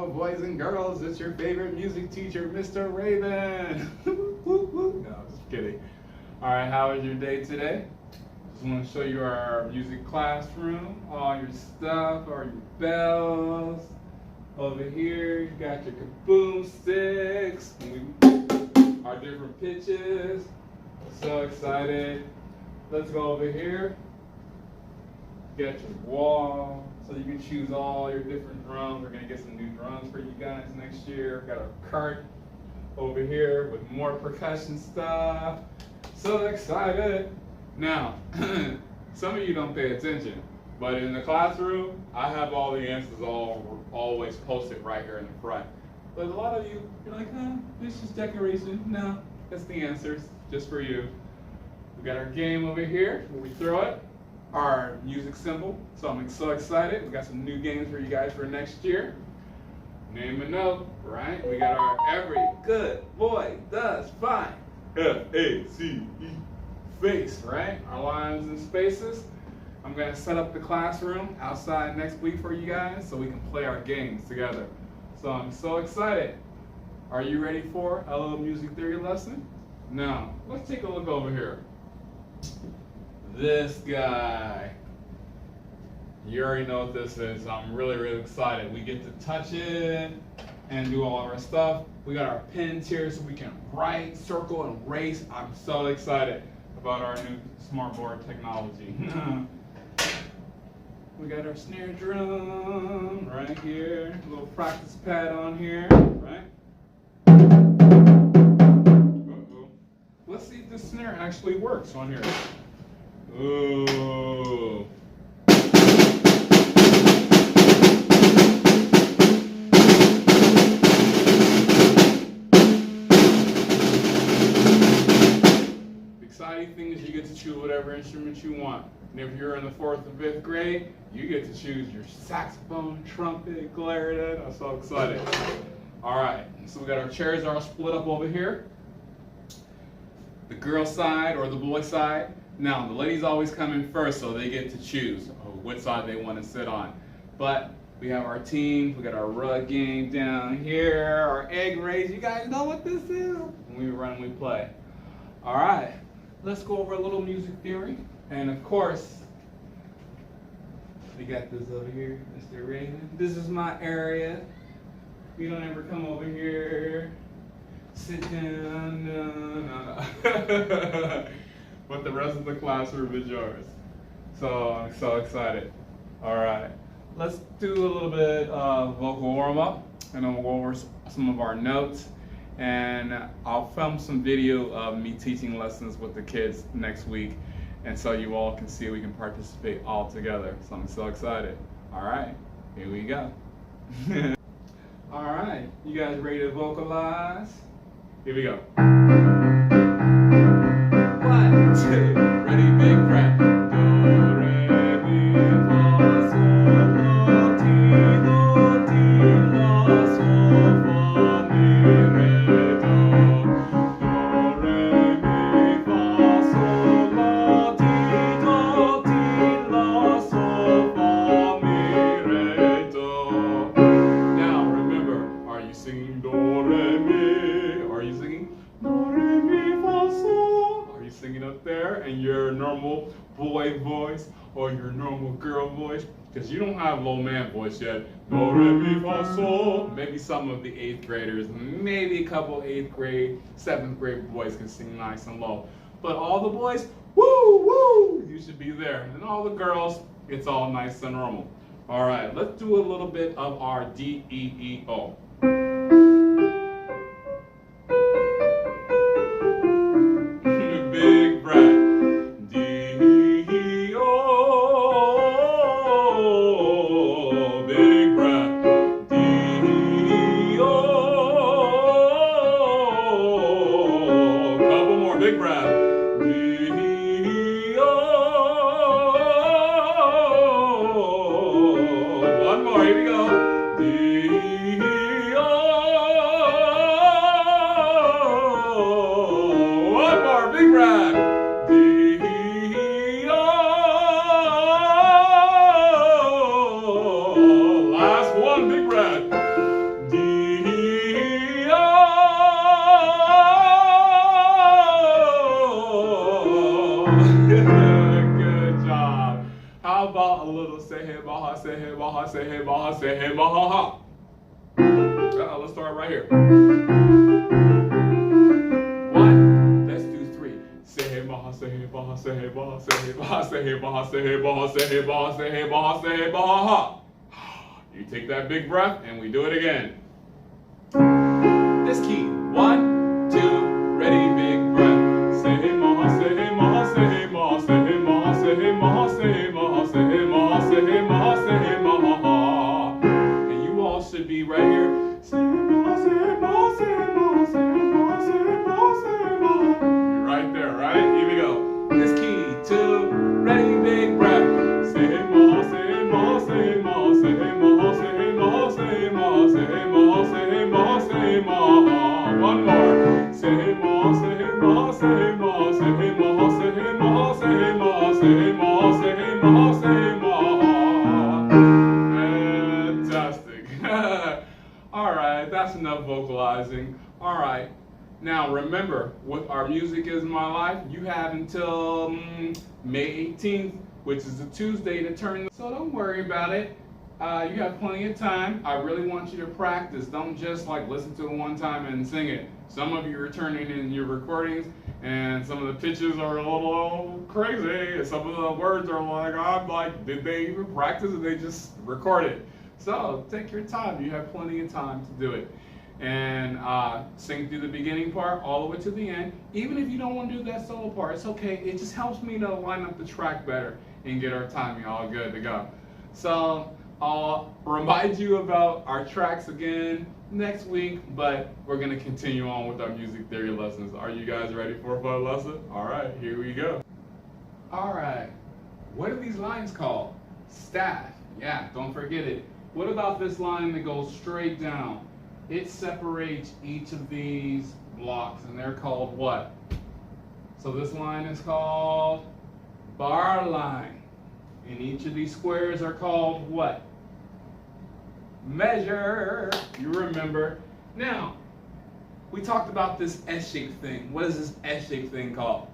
Hello, boys and girls. It's your favorite music teacher, Mr. Raven. No, I'm just kidding. All right, how was your day today? Just want to show you our music classroom, all your stuff, all your bells. Over here, you got your kaboom sticks, our different pitches. So excited. Let's go over here. Get your wall so you can choose all your different drums. We're gonna get some new drums for you guys next year. Got a cart over here with more percussion stuff. So excited. Now, some of you don't pay attention, but in the classroom, I have all the answers always posted right here in the front. But a lot of you, you're like, it's just decoration. No, that's the answers, just for you. We got our game over here where we throw it. Our music symbol, so I'm so excited. We got some new games for you guys for next year. Name and note, right? We got our every good boy does fine. F-A-C-E, face, right? Our lines and spaces. I'm gonna set up the classroom outside next week for you guys so we can play our games together. So I'm so excited. Are you ready for a little music theory lesson? Now, let's take a look over here. This guy. You already know what this is. I'm really, really excited. We get to touch it and do all of our stuff. We got our pens here so we can write, circle, and erase. I'm so excited about our new smartboard technology. We got our snare drum right here. A little practice pad on here, right? Uh-oh. Let's see if the snare actually works on here. Ooh. The exciting thing is you get to choose whatever instrument you want. And if you're in the 4th and 5th grade, you get to choose your saxophone, trumpet, clarinet. I'm so excited. All right, so we got our chairs all split up over here. The girl side or the boy side. Now, the ladies always come in first, so they get to choose what side they want to sit on. But we have our teams, we got our rug game down here, our egg race. You guys know what this is? When we run, we play. All right, let's go over a little music theory. And of course, we got this over here, Mr. Raven. This is my area. You don't ever come over here, sit down, no. But the rest of the classroom is yours. So I'm so excited. All right, let's do a little bit of vocal warm-up, and then we'll go over some of our notes. And I'll film some video of me teaching lessons with the kids next week, and so you all can see we can participate all together. So I'm so excited. All right, here we go. All right, you guys ready to vocalize? Here we go. 1, 2, ready, big breath. Do, re, mi, fa, sol, la, ti, la, sol, fa, mi, re, do. Do, re, mi, fa, sol, la, ti, la, sol, fa, mi, re, do. Now remember, are you singing do, re, mi? Are you singing do, re, mi, fa, sol? Are you singing up there in your normal boy voice or your normal girl voice? Because you don't have low man voice yet. Do, re, mi, fa, sol. Maybe some of the 8th graders, maybe a couple 8th grade, 7th grade boys can sing nice and low. But all the boys, woo, woo, you should be there. And all the girls, it's all nice and normal. All right, let's do a little bit of our D-E-E-O. Big breath. D-E-E-O. Big breath. D-E-E-O. Couple more. Big breath. D-E-E-O. One more. Here we go. D-E-E-O. baha, say hey, baha, say hey, baha, say hey, baha, ha. Let's start right here. 1, let's do 3. Say hey, baha, say hey, baha, say hey, baha, say hey, baha, say hey, baha, say hey, baha, say hey, baha, say hey, baha, say hey, baha, ha. You take that big breath and we do it again. This key. 1, 2, ready, big breath. Say hey, maha, say hey, maha, say hey, maha, say hey, maha, say hey, maha, say hey, maha, say hey, maha, say hey, maha, say hey, maha. And you all should be right here. Say hey, maha, say hey, maha, say hey, maha, say hey, maha, say hey, maha, say hey, maha. You're right there, right? Here we go. This key. 2, ready, big breath. Say hey, maha, say hey, maha, say hey, maha, say hey, maha, say hey, maha, say hey, maha, say hey, maha, say hey, maha, say hey, maha. One more. Say hey, maha, say hey, maha, say hey, maha, say hey, maha, say hey, maha, say hey, maha, say hey, maha, say hey, maha, say hey, maha. Fantastic. All right, that's enough vocalizing. All right. Now remember, with our Music Is My Life, you have until May 18th, which is a Tuesday, to turn. So don't worry about it. You have plenty of time. I really want you to practice. Don't just like listen to it one time and sing it. Some of you are turning in your recordings, and some of the pitches are a little crazy. Some of the words are like, I'm like, did they even practice or they just record it? So take your time. You have plenty of time to do it. And sing through the beginning part all the way to the end. Even if you don't want to do that solo part, it's okay. It just helps me to line up the track better and get our timing all good to go. So I'll remind you about our tracks again next week, but we're going to continue on with our music theory lessons. Are you guys ready for a fun lesson? All right, here we go. All right, what are these lines called? Staff. Yeah, don't forget it. What about this line that goes straight down? It separates each of these blocks, and they're called what? So this line is called bar line. And each of these squares are called what? Measure. You remember. Now, we talked about this S-shaped thing. What is this S-shaped thing called?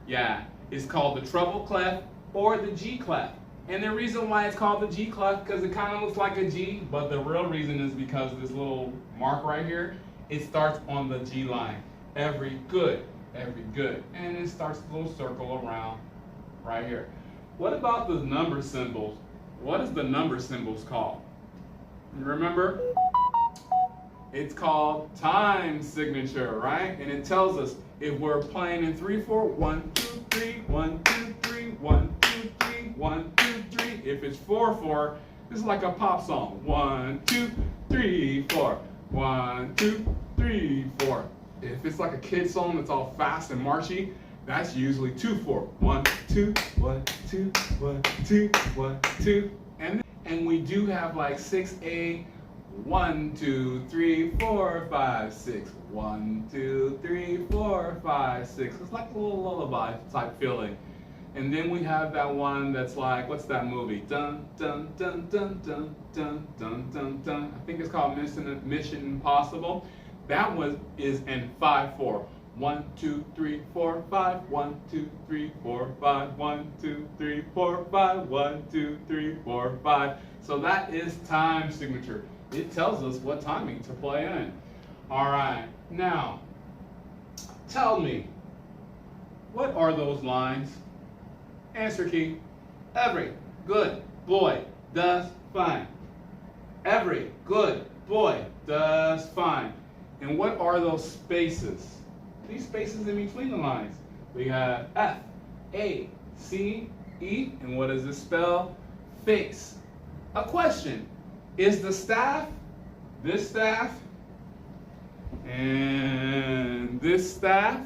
Yeah, it's called the treble clef or the G clef. And the reason why it's called the G clef, because it kind of looks like a G, but the real reason is because this little mark right here, it starts on the G line. Every good. And it starts a little circle around right here. What about the number symbols? What is the number symbols called? You remember? It's called time signature, right? And it tells us if we're playing in 3/4, 1, 2, 3, 1, 2, 3, 1, 2, 3, 1, 2, 3. If it's 4/4, it's like a pop song. 1, 2, 3, 4. 1, 2, 3, 4. If it's like a kid song that's all fast and marchy, that's usually 2/4. 1, 2, 1, 2, 1, 2, 1, 2. And we do have like 6/8. 1, 2, 3, 4, 5, 6. 1, 2, 3, 4, 5, 6. It's like a little lullaby type feeling. And then we have that one that's like, what's that movie? Dun dun dun dun dun dun dun dun dun. I think it's called Mission Impossible. That one is in 5/4. 1, 2, 3, 4, 5. 1, 2, 3, 4, 5. 1, 2, 3, 4, 5. 1, 2, 3, 4, 5. So that is time signature. It tells us what timing to play in. All right, now tell me, what are those lines? Answer key. Every good boy does fine. Every good boy does fine. And what are those spaces? These spaces in between the lines. We have F, A, C, E, and what does this spell? Face. A question. Is the staff, this staff, and this staff?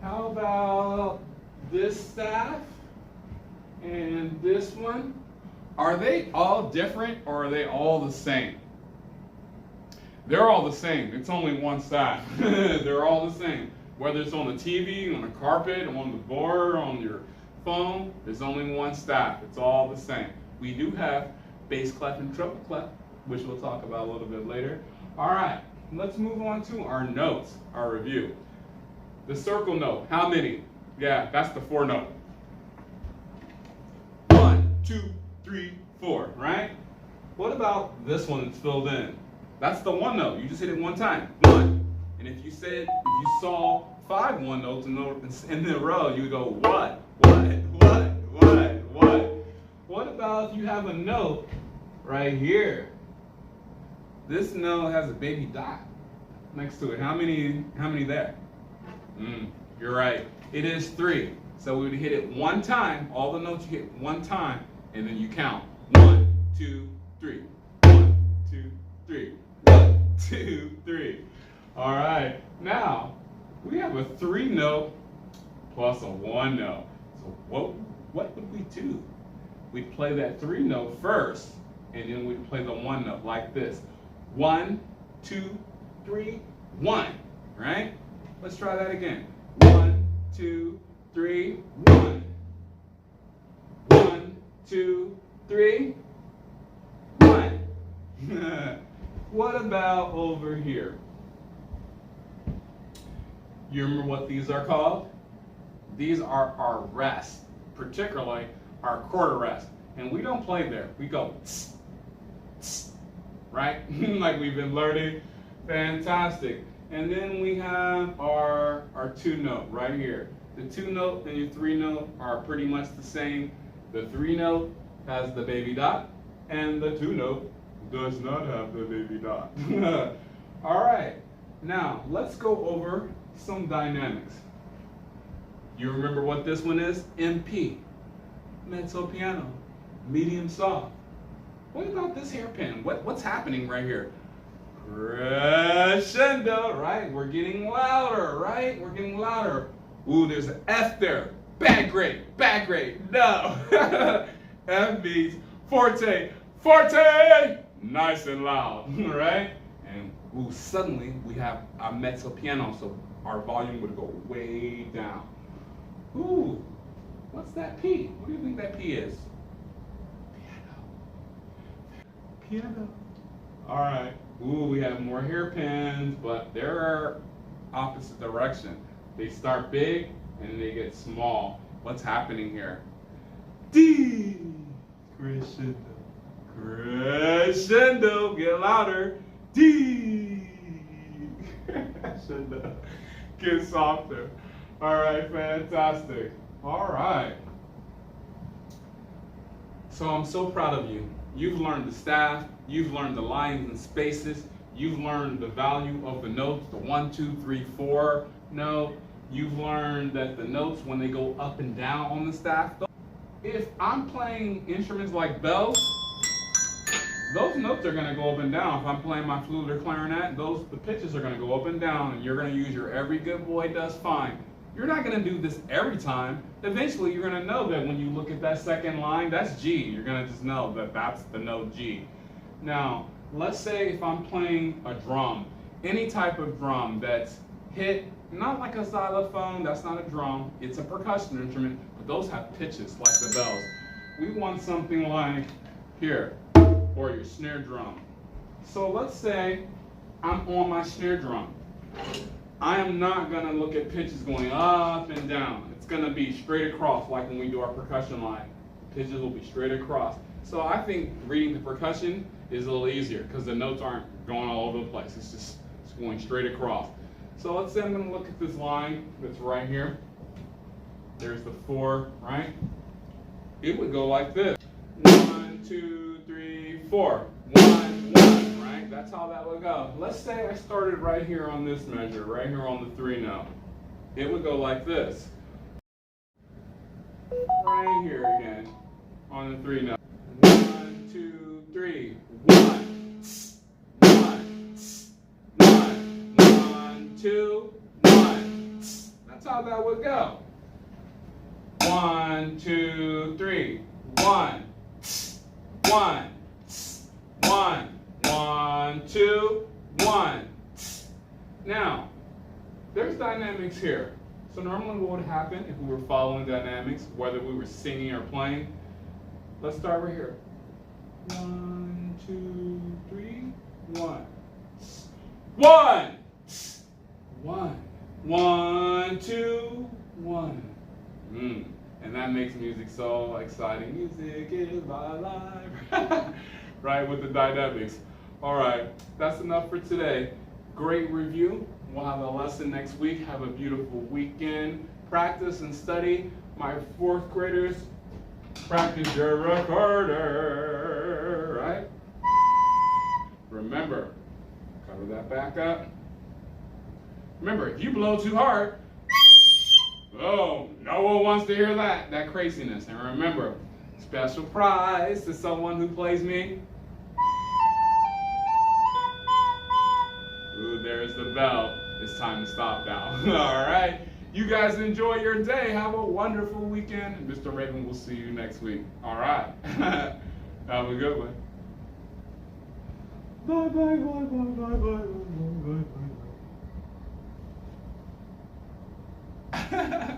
How about this staff and this one? Are they all different or are they all the same? They're all the same. It's only one staff. They're all the same. Whether it's on the TV, on the carpet, on the board, on your phone, there's only one staff. It's all the same. We do have bass clef and treble clef, which we'll talk about a little bit later. All right, let's move on to our notes, our review. The circle note, how many? Yeah, that's the 4 note. 1, 2, 3, 4, right? What about this one that's filled in? That's the one note. You just hit it one time. 1. And if you saw 5 one notes in a row, you would go, what? What about if you have a note right here? This note has a baby dot next to it. How many there? You're right. It is 3. So we would hit it one time. All the notes you hit one time, and then you count. 1, 2, 3. 1, 2, 3. 1, 2, 3. All right. Now we have a 3 note plus a 1 note. So what would we do? We'd play that 3 note first, and then we'd play the 1 note like this. 1, 2, 3, 1. Right? Let's try that again. 1, 2, 3, 1. 1, 2, 3, 1. What about over here? You remember what these are called? These are our rests, particularly our quarter rest. And we don't play there. We go tss, tss, right? Like we've been learning. Fantastic. And then we have our 2 note right here. The 2 note and your 3 note are pretty much the same. The 3 note has the baby dot, and the 2 note does not have the baby dot. All right, now let's go over some dynamics. You remember what this one is? MP, mezzo piano, medium soft. What about this hairpin? What's happening right here? Crescendo, right? We're getting louder, right? We're getting louder. Ooh, there's an F there. Bad grade, no. F means forte, nice and loud, right? And ooh, suddenly we have a mezzo piano, so our volume would go way down. Ooh, what's that P? What do you think that P is? Piano. All right. Ooh, we have more hairpins, but they're opposite direction. They start big and they get small. What's happening here? D. Crescendo. Get louder. D. Crescendo. Get softer. All right, fantastic. All right. So I'm so proud of you. You've learned the staff, you've learned the lines and spaces, you've learned the value of the notes, the 1, 2, 3, 4 note. You've learned that the notes, when they go up and down on the staff, if I'm playing instruments like bells, those notes are going to go up and down. If I'm playing my flute or clarinet, the pitches are going to go up and down, and you're going to use your every good boy does fine. You're not going to do this every time. Eventually, you're going to know that when you look at that second line, that's G. You're going to just know that that's the note G. Now, let's say if I'm playing a drum, any type of drum that's hit, not like a xylophone, that's not a drum, it's a percussion instrument, but those have pitches like the bells. We want something like here, or your snare drum. So let's say I'm on my snare drum. I am not going to look at pitches going up and down. It's going to be straight across, like when we do our percussion line. Pitches will be straight across. So I think reading the percussion is a little easier because the notes aren't going all over the place. It's going straight across. So let's say I'm going to look at this line that's right here. There's the 4, right? It would go like this. 1, 2, 3, 4. 1, 1, right? That's how that would go. Let's say I started right here on this measure, right here on the 3 note. It would go like this. Right here again on the 3 note. 1, 2, 3. 1, 1, 1, 1, 2, 1. That's how that would go. 1, 2, 3. 1, 1, 1, 1, 2, 1. Now, there's dynamics here. So normally what would happen if we were following dynamics, whether we were singing or playing? Let's start right here. 1, 2, 3, 1. 1, 1, 1, 2, 1. And that makes music so exciting. Music is my life. Right, with the dynamics. All right, that's enough for today. Great review. We'll have a lesson next week. Have a beautiful weekend. Practice and study. My fourth graders, practice your recorder, right? Remember, cover that back up. Remember, if you blow too hard, oh, no one wants to hear that craziness. And remember, special prize to someone who plays me. Ooh, there's the bell. It's time to stop now. All right. You guys enjoy your day. Have a wonderful weekend. And Mr. Raven will see you next week. All right. Have a good one. Bye, bye, bye, bye, bye, bye, bye, bye, bye, bye.